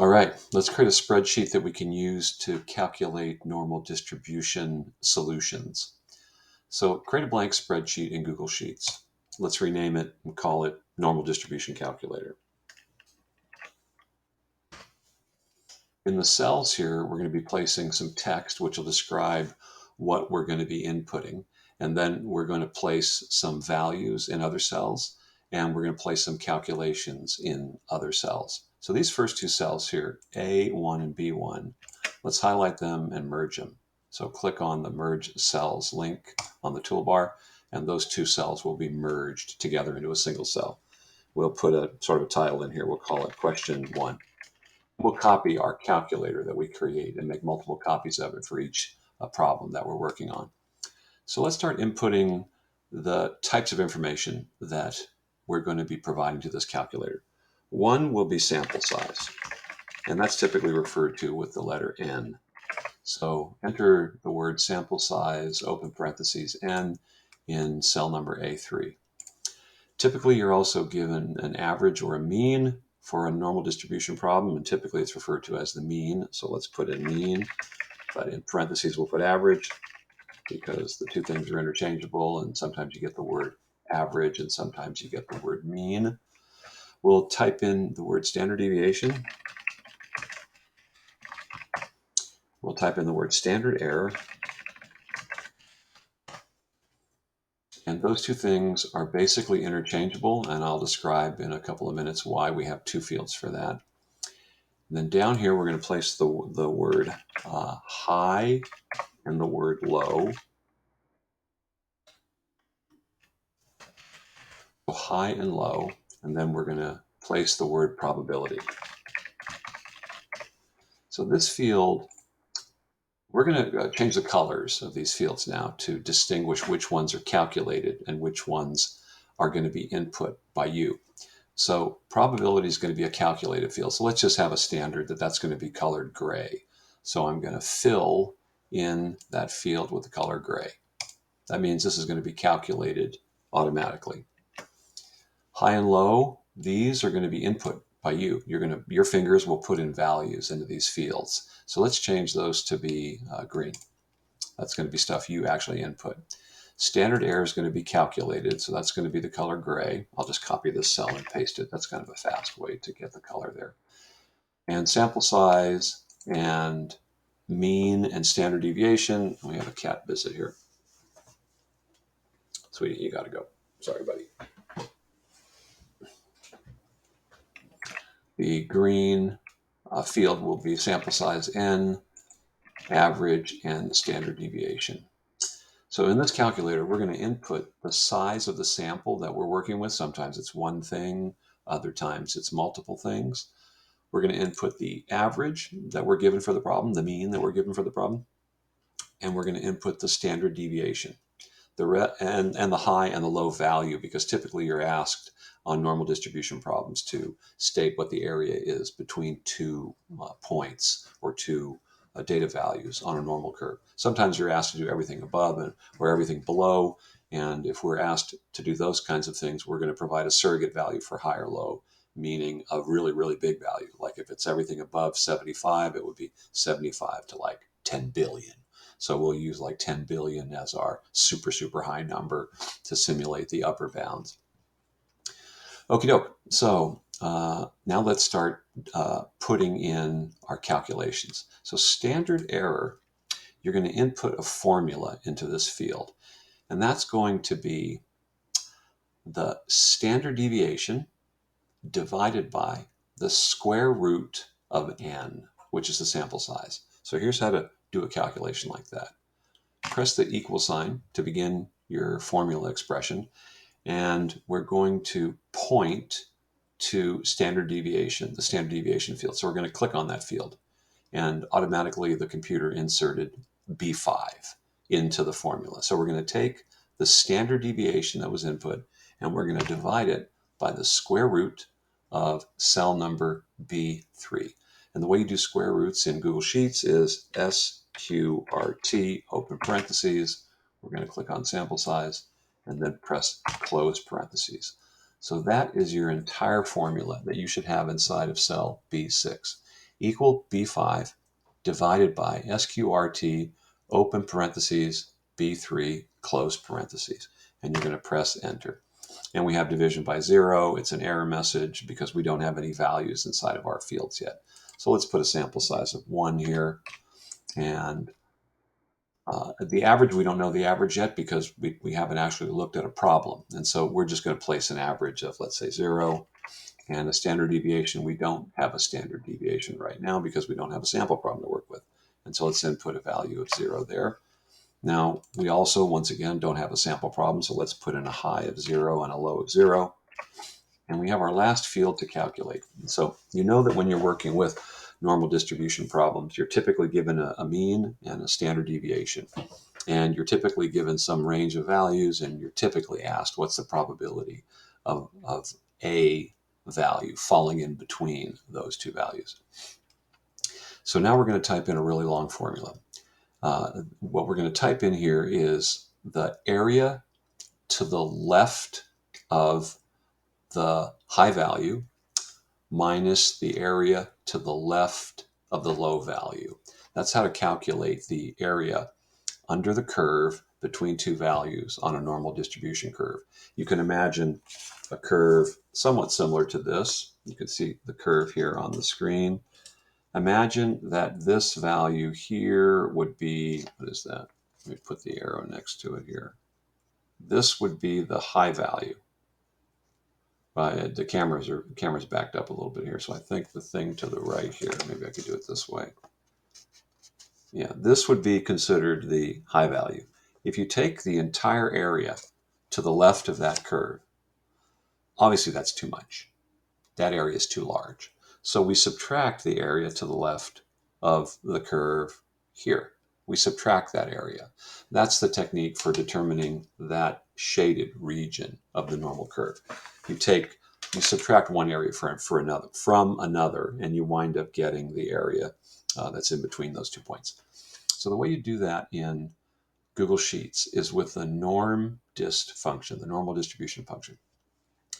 All right, let's create a spreadsheet that we can use to calculate normal distribution solutions. So create a blank spreadsheet in Google Sheets. Let's rename it and call it Normal Distribution Calculator. In the cells here, we're going to be placing some text which will describe what we're going to be inputting. And then we're going to place some values in other cells, and we're going to place some calculations in other cells. So these first two cells here, A1 and B1, let's highlight them and merge them. So click on the Merge Cells link on the toolbar, and those two cells will be merged together into a single cell. We'll put a sort of a title in here. We'll call it Question 1. We'll copy our calculator that we create and make multiple copies of it for each problem that we're working on. So let's start inputting the types of information that we're going to be providing to this calculator. One will be sample size, and that's typically referred to with the letter N. So enter the word sample size, open parentheses, N in cell number A3. Typically, you're also given an average or a mean for a normal distribution problem, and typically it's referred to as the mean. So let's put in mean, but in parentheses we'll put average because the two things are interchangeable, and sometimes you get the word average and sometimes you get the word mean. We'll type in the word standard deviation. We'll type in the word standard error. And those two things are basically interchangeable, and I'll describe in a couple of minutes why we have two fields for that. And then down here, we're going to place the word high and the word low. So high and low, and then we're going to place the word probability. So this field, we're going to change the colors of these fields now to distinguish which ones are calculated and which ones are going to be input by you. So probability is going to be a calculated field. So let's just have a standard that's going to be colored gray. So I'm going to fill in that field with the color gray. That means this is going to be calculated automatically. High and low, these are going to be input by you. Your fingers will put in values into these fields. So let's change those to be green. That's going to be stuff you actually input. Standard error is going to be calculated, so that's going to be the color gray. I'll just copy this cell and paste it. That's kind of a fast way to get the color there. And sample size and mean and standard deviation. We have a cat visit here. Sweetie, you got to go. Sorry, buddy. The green field will be sample size N, average, and standard deviation. So in this calculator, we're going to input the size of the sample that we're working with. Sometimes it's one thing, other times it's multiple things. We're going to input the average that we're given for the problem, the mean that we're given for the problem, and we're going to input the standard deviation, and the high and the low value, because typically you're asked on normal distribution problems to state what the area is between two points or two data values on a normal curve. Sometimes you're asked to do everything above or everything below, and if we're asked to do those kinds of things, we're going to provide a surrogate value for high or low, meaning a really, really big value. Like if it's everything above 75, it would be 75 to like 10 billion. So we'll use like 10 billion as our super, super high number to simulate the upper bounds. Okie doke. So now let's start putting in our calculations. So standard error, you're going to input a formula into this field. And that's going to be the standard deviation divided by the square root of n, which is the sample size. So here's how to do a calculation like that. Press the equal sign to begin your formula expression, and we're going to point to standard deviation, the standard deviation field. So we're going to click on that field, and automatically the computer inserted B5 into the formula. So we're going to take the standard deviation that was input, and we're going to divide it by the square root of cell number B3. And the way you do square roots in Google Sheets is SQRT, open parentheses. We're going to click on sample size and then press close parentheses. So that is your entire formula that you should have inside of cell B6. equal B5 divided by SQRT, open parentheses, B3, close parentheses. And you're going to press enter. And we have division by 0. It's an error message because we don't have any values inside of our fields yet. So let's put a sample size of 1 here. And the average, we don't know the average yet because we haven't actually looked at a problem. And so we're just going to place an average of, let's say, 0. And a standard deviation, we don't have a standard deviation right now because we don't have a sample problem to work with. And so let's input a value of 0 there. Now, we also, once again, don't have a sample problem, so let's put in a high of 0 and a low of 0. And we have our last field to calculate. So you know that when you're working with normal distribution problems, you're typically given a mean and a standard deviation. And you're typically given some range of values, and you're typically asked what's the probability of a value falling in between those two values. So now we're going to type in a really long formula. What we're going to type in here is the area to the left of the high value minus the area to the left of the low value. That's how to calculate the area under the curve between two values on a normal distribution curve. You can imagine a curve somewhat similar to this. You can see the curve here on the screen. Imagine that this value here would be, what is that? Let me put the arrow next to it here. This would be the high value. The camera's backed up a little bit here, so I think the thing to the right here, maybe I could do it this way. Yeah, this would be considered the high value. If you take the entire area to the left of that curve, obviously that's too much. That area is too large. So we subtract the area to the left of the curve here. We subtract that area. That's the technique for determining that shaded region of the normal curve. You subtract one area from another, and you wind up getting the area that's in between those 2 points. So the way you do that in Google Sheets is with the norm dist function, the normal distribution function.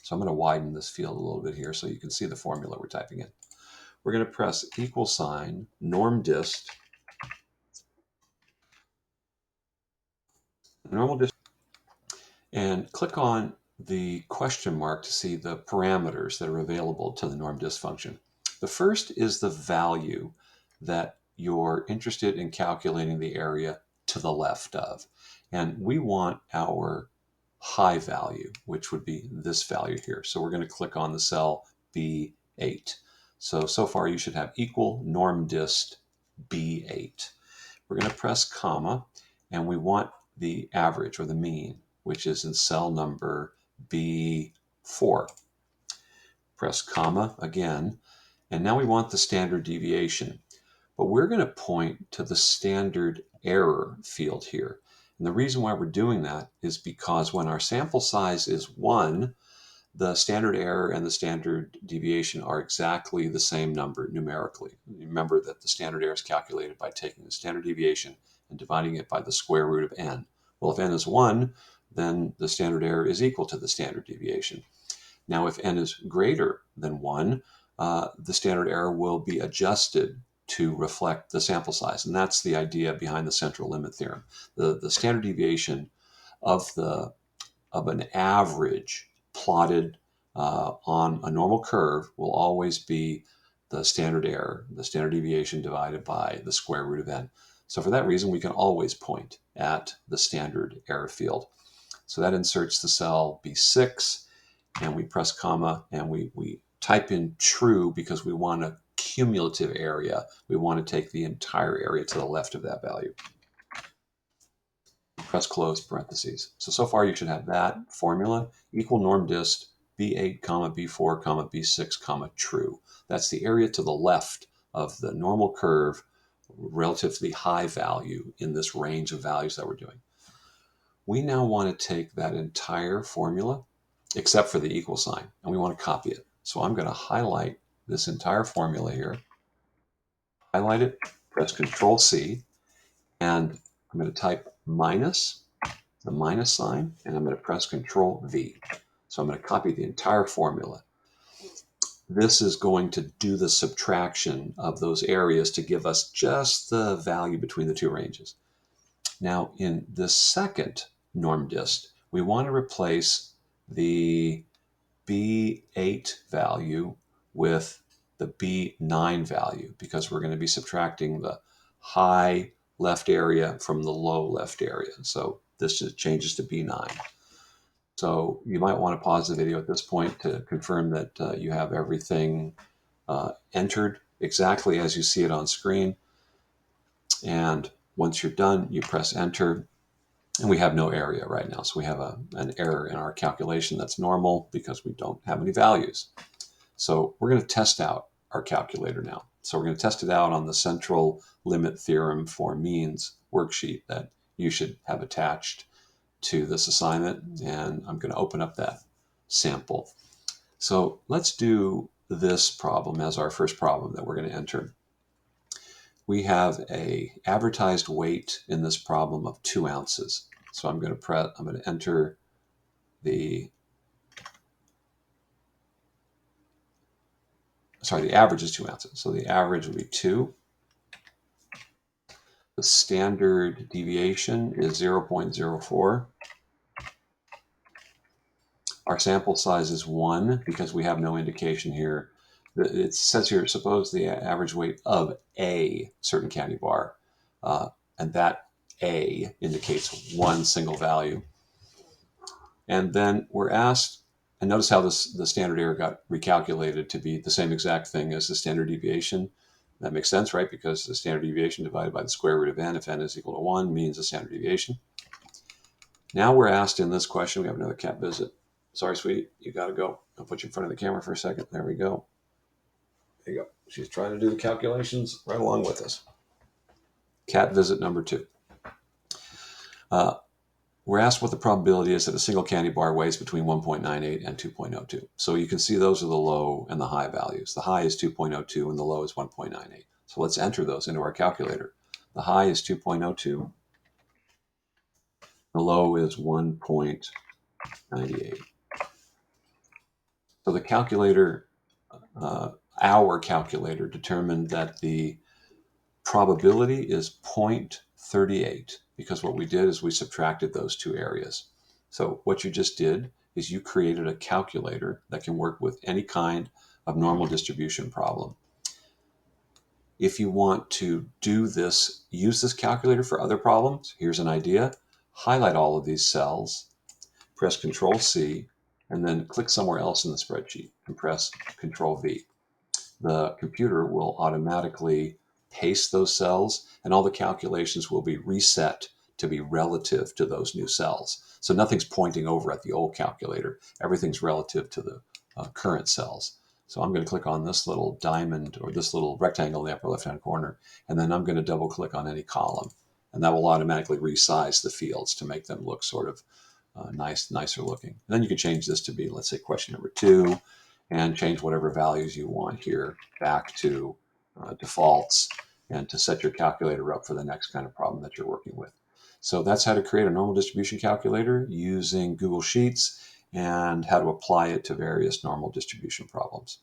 So I'm going to widen this field a little bit here so you can see the formula we're typing in. We're going to press equal sign, norm dist, and click on the question mark to see the parameters that are available to the norm dist function. The first is the value that you're interested in calculating the area to the left of. And we want our high value, which would be this value here. So we're going to click on the cell B8. So far you should have equal norm dist B8. We're going to press comma, and we want the average or the mean, which is in cell number B4. Press comma again, and now we want the standard deviation. But we're going to point to the standard error field here. And the reason why we're doing that is because when our sample size is 1, the standard error and the standard deviation are exactly the same number numerically. Remember that the standard error is calculated by taking the standard deviation and dividing it by the square root of n. Well, if n is 1, then the standard error is equal to the standard deviation. Now, if n is greater than 1, the standard error will be adjusted to reflect the sample size. And that's the idea behind the central limit theorem. The standard deviation of an average plotted on a normal curve will always be the standard error, the standard deviation divided by the square root of n. So for that reason, we can always point at the standard error field. So that inserts the cell B6, and we press comma, and we type in true because we want a cumulative area. We want to take the entire area to the left of that value. Press close parentheses. So far you should have that formula, equal norm dist, B8, comma, B4, comma, B6, comma, true. That's the area to the left of the normal curve relative to the high value in this range of values that we're doing. We now want to take that entire formula, except for the equal sign, and we want to copy it. So I'm going to highlight this entire formula here, highlight it, press Control C, and I'm going to type minus, the minus sign, and I'm going to press Control V. So I'm going to copy the entire formula. this is going to do the subtraction of those areas to give us just the value between the two ranges. Now, in the second norm dist, we want to replace the B8 value with the B9 value because we're going to be subtracting the high left area from the low left area. So this just changes to B9. So you might want to pause the video at this point to confirm that you have everything entered exactly as you see it on screen. And once you're done, you press enter. And we have no area right now. So we have an error in our calculation that's normal because we don't have any values. So we're going to test out our calculator now. So we're going to test it out on the central limit theorem for means worksheet that you should have attached to this assignment. And I'm going to open up that sample. So let's do this problem as our first problem that we're going to enter. We have a advertised weight in this problem of 2 ounces. So I'm going to enter the average is 2 ounces. So the average will be 2. The standard deviation is 0.04. Our sample size is 1 because we have no indication here. It says here, suppose the average weight of a certain candy bar, and that A indicates one single value. And then we're asked, and notice how the standard error got recalculated to be the same exact thing as the standard deviation. That makes sense, right? Because the standard deviation divided by the square root of n, if n is equal to 1, means the standard deviation. Now we're asked in this question, we have another cat visit. Sorry, sweetie, you got to go. I'll put you in front of the camera for a second. There we go. There you go. She's trying to do the calculations right along with us. Cat visit number 2. We're asked what the probability is that a single candy bar weighs between 1.98 and 2.02. So you can see those are the low and the high values. The high is 2.02 and the low is 1.98. So let's enter those into our calculator. The high is 2.02. The low is 1.98. So the calculator, our calculator, determined that the probability is 0.38 because what we did is we subtracted those two areas. So what you just did is you created a calculator that can work with any kind of normal distribution problem. If you want to do this, use this calculator for other problems, here's an idea. Highlight all of these cells, press Control-C, and then click somewhere else in the spreadsheet and press Control-V. The computer will automatically paste those cells, and all the calculations will be reset to be relative to those new cells. So nothing's pointing over at the old calculator. Everything's relative to the current cells. So I'm going to click on this little diamond or this little rectangle in the upper left-hand corner, and then I'm going to double-click on any column. And that will automatically resize the fields to make them look sort of nicer looking. And then you can change this to be, let's say, question number 2, and change whatever values you want here back to defaults and to set your calculator up for the next kind of problem that you're working with. So that's how to create a normal distribution calculator using Google Sheets and how to apply it to various normal distribution problems.